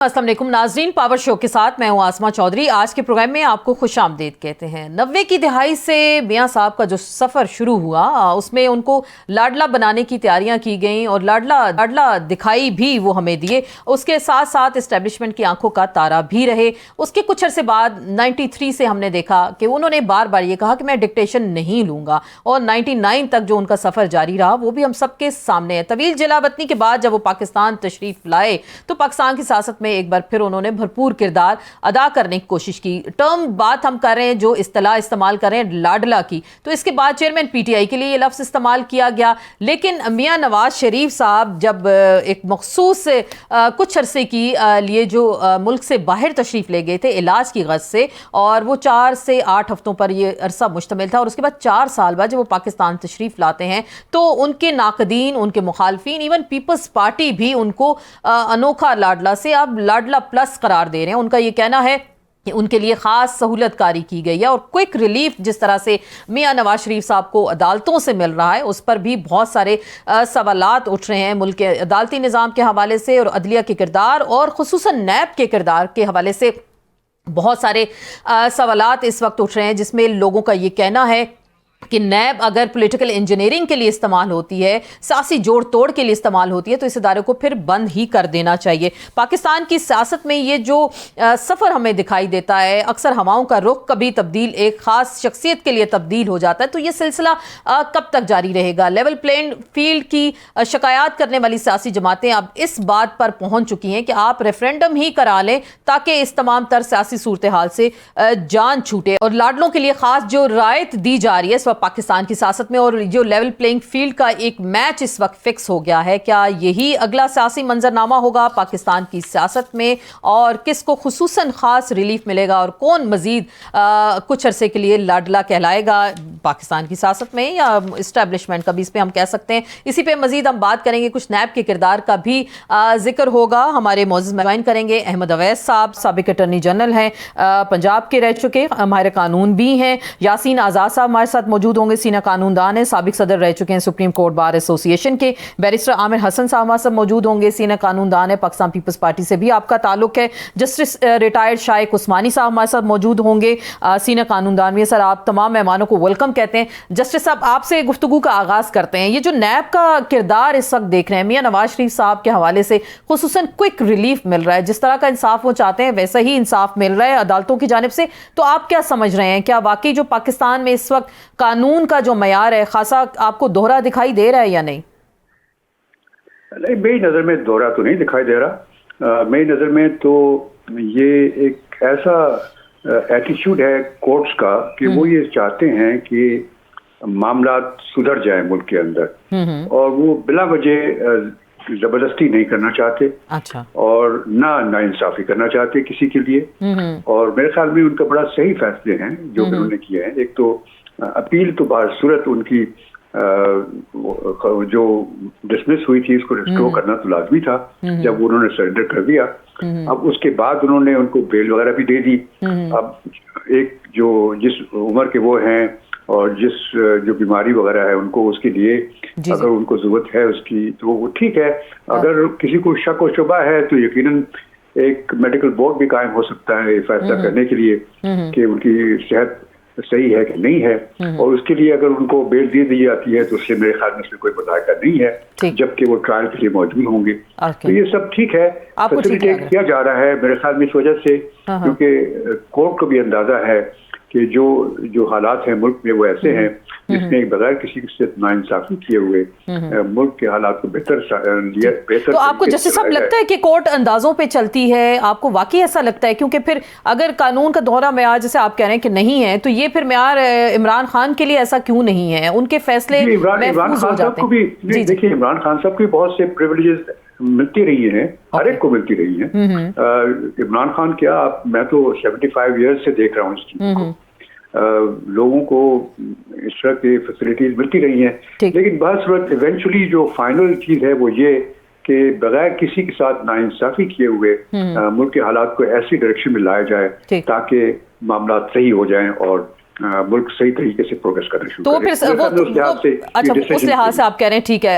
अस्सलाम वालेकुम नाजरीन, पावर शो के साथ मैं हूं आसमा चौधरी। आज के प्रोग्राम में आपको खुशामदीद कहते हैं। 90 की दिहाई से मियां साहब का जो सफ़र शुरू हुआ उसमें उनको लाडला बनाने की तैयारियां की गई और लाडला दिखाई भी वो हमें दिए। उसके साथ साथ इस्टेब्लिशमेंट की आंखों का तारा भी रहे। उसके कुछ अरसे बाद 93 से हमने देखा कि उन्होंने बार बार ये कहा कि मैं डिक्टेशन नहीं लूँगा और 99 तक जो उनका सफ़र जारी रहा वो भी हम सबके सामने है। तवील जलावतनी के बाद जब वो पाकिस्तान तशरीफ़ लाए तो पाकिस्तान की सियासत में एक बार फिर उन्होंने भरपूर किरदार अदा करने की कोशिश की। टर्म बात हम कर रहे हैं, जो इस्तेलाह इस्तेमाल कर रहे हैं लाडला की, तो इसके बाद चेयरमैन पीटीआई के लिए ये लफ्ज़ इस्तेमाल किया गया। लेकिन मियां नवाज शरीफ साहब जब एक मखसूस कुछ अरसे की लिए जो मुल्क से बाहर तशरीफ़ ले गए थे इलाज की गरज से, और वो 4 से 8 हफ्तों पर ये अरसा मुश्तमिल था, और उसके बाद 4 साल बाद जब वो पाकिस्तान तशरीफ़ लाते हैं तो उनके नाकदीन, उनके मुखालफिन, इवन पीपल्स पार्टी भी उनको अनोखा लाडला से अब लाडला प्लस करार दे रहे हैं। उनका ये कहना है कि उनके लिए ख़ास सहूलतकारी की गई है और क्विक रिलीफ जिस तरह से मियां नवाज शरीफ साहब को अदालतों से मिल रहा है उस पर भी बहुत सारे सवालात उठ रहे हैं मुल्क के अदालती निज़ाम के हवाले से और अदलिया के किरदार और खुसूसन नैब के किरदार के हवाले से बहुत सारे सवालात इस वक्त उठ रहे हैं, जिसमें लोगों का ये कहना है कि नैब अगर पॉलिटिकल इंजीनियरिंग के लिए इस्तेमाल होती है, सियासी जोड़ तोड़ के लिए इस्तेमाल होती है, तो इस इदारे को फिर बंद ही कर देना चाहिए। पाकिस्तान की सियासत में ये जो सफ़र हमें दिखाई देता है, अक्सर हवाओं का रुख कभी तब्दील एक ख़ास शख्सियत के लिए तब्दील हो जाता है, तो ये सिलसिला कब तक जारी रहेगा? लेवल प्लेइंग फील्ड की शिकायत करने वाली सियासी जमातें अब इस बात पर पहुँच चुकी हैं कि आप रेफरेंडम ही करा लें ताकि इस तमाम तर सियासी सूरत हाल से जान छूटे। और लाडलों के लिए ख़ास जो रायत दी जा रही है पाकिस्तान की सियासत में, और जो लेवल प्लेइंग फील्ड का एक मैच इस वक्त फिक्स हो गया है, क्या यही अगला सियासी मंजरनामा होगा पाकिस्तान की सियासत में? और किसको खुसूसन खास रिलीफ मिलेगा और कौन मजीद कुछ अरसे के लिए लाडला कहलाएगा पाकिस्तान की सियासत में या इस्टेब्लिशमेंट का भी, इस पर हम कह सकते हैं। इसी पे मजीद हम बात करेंगे, कुछ नैब के किरदार का भी जिक्र होगा। हमारे मौजूद में ज्वाइन करेंगे अहमद अवैस साहब, साबिक अटर्नी जनरल हैं, पंजाब के रह चुके माहिर कानून भी हैं। यासीन आज़ाद साहब हमारे साथ मौजूद होंगे, सीनियर कानूनदान है, साबिक सदर रह चुके हैं सुप्रीम कोर्ट बार एसोसिएशन के। बैरिस्टर आमिर हसन साहब हमारे साथ मौजूद होंगे, सीनियर कानूनदान है, पाकिस्तान पीपल्स पार्टी से भी आपका ताल्लुक है। जस्टिस रिटायर्ड शाइक उस्मानी साहब हमारे साथ मौजूद होंगे, सीनियर कानूनदान भी है। सर, आप तमाम मेहमानों को वेलकम कहते हैं। जस्टिस साहब, आपसे गुफ्तगू का आगाज करते हैं। ये जो नैब का किरदार इस वक्त देख रहे हैं मियां नवाज शरीफ साहब के हवाले से, खुसूसन क्विक रिलीफ मिल रहा है, जिस तरह का इंसाफ वो चाहते हैं वैसा ही इंसाफ मिल रहा है अदालतों की जानिब से, तो आप क्या समझ रहे हैं? क्या वाकई जो पाकिस्तान में इस वक्त कानून का जो मयार है खासा आपको दोहरा दिखाई दे रहा है या नहीं? नहीं, मेरी नज़र में दोहरा तो नहीं दिखाई दे रहा। मेरी नज़र में तो ये एक ऐसा एटीट्यूड है कोर्ट्स का कि वो ये चाहते हैं कि मामला सुधर जाए मुल्क के अंदर, और वो बिला वजह जबरदस्ती नहीं करना चाहते। अच्छा। और ना इंसाफी करना चाहते किसी के लिए। और मेरे ख्याल में उनका बड़ा सही फैसले हैं जो उन्होंने किए हैं। एक तो अपील तो बासूरत उनकी जो डिसमिस हुई थी उसको रिस्टोर करना तो लाजमी था जब उन्होंने सरेंडर कर दिया। अब उसके बाद उन्होंने उनको बेल वगैरह भी दे दी। अब एक जो जिस उम्र के वो हैं और जिस जो बीमारी वगैरह है उनको, उसके लिए अगर उनको जरूरत है उसकी तो वो ठीक है। अगर किसी को शक व शुबा है तो यकीनन एक मेडिकल बोर्ड भी कायम हो सकता है फैसला करने के लिए कि उनकी सेहत सही है कि नहीं है, और उसके लिए अगर उनको बेल दे दी जाती है तो उससे मेरे ख्याल में कोई मुदाखला नहीं है जबकि वो ट्रायल के लिए मौजूद होंगे। तो ये सब ठीक है, फैसिलिटेट किया जा रहा है मेरे ख्याल में इस वजह से, क्योंकि कोर्ट को भी अंदाजा है कि जो हालात हैं मुल्क में वो ऐसे हैं जिसमें बगैर किसी से नाइंसाफी किए हुए मुल्क के हालात को बेहतर। तो आपको जस्टिस साहब लगता है कि कोर्ट अंदाजों पे चलती है? आपको वाकई ऐसा लगता है? क्योंकि फिर अगर कानून का दोहरा म्यार जैसे आप कह रहे हैं कि नहीं है, तो ये फिर म्यार इमरान खान के लिए ऐसा क्यों नहीं है? उनके फैसले इमरान खान साहब को भी देखिए, इमरान खान साहब को बहुत से प्रिविलेजेस मिलती रही हैं, हर एक को मिलती रही हैं। इमरान खान क्या, मैं तो 75 ईयर्स से देख रहा हूँ इस चीज को। लोगों को इस तरह की फैसिलिटीज मिलती रही हैं, लेकिन बस इवेंचुअली जो फाइनल चीज है वो ये कि बगैर किसी के साथ नाइंसाफी किए हुए मुल्क के हालात को ऐसी डायरेक्शन में लाया जाए ताकि मामला सही हो जाएं और मुल्क सही तरीके से प्रोग्रेस करना शुरू तो फिर उस लिहाज से आप कह रहे हैं ठीक है।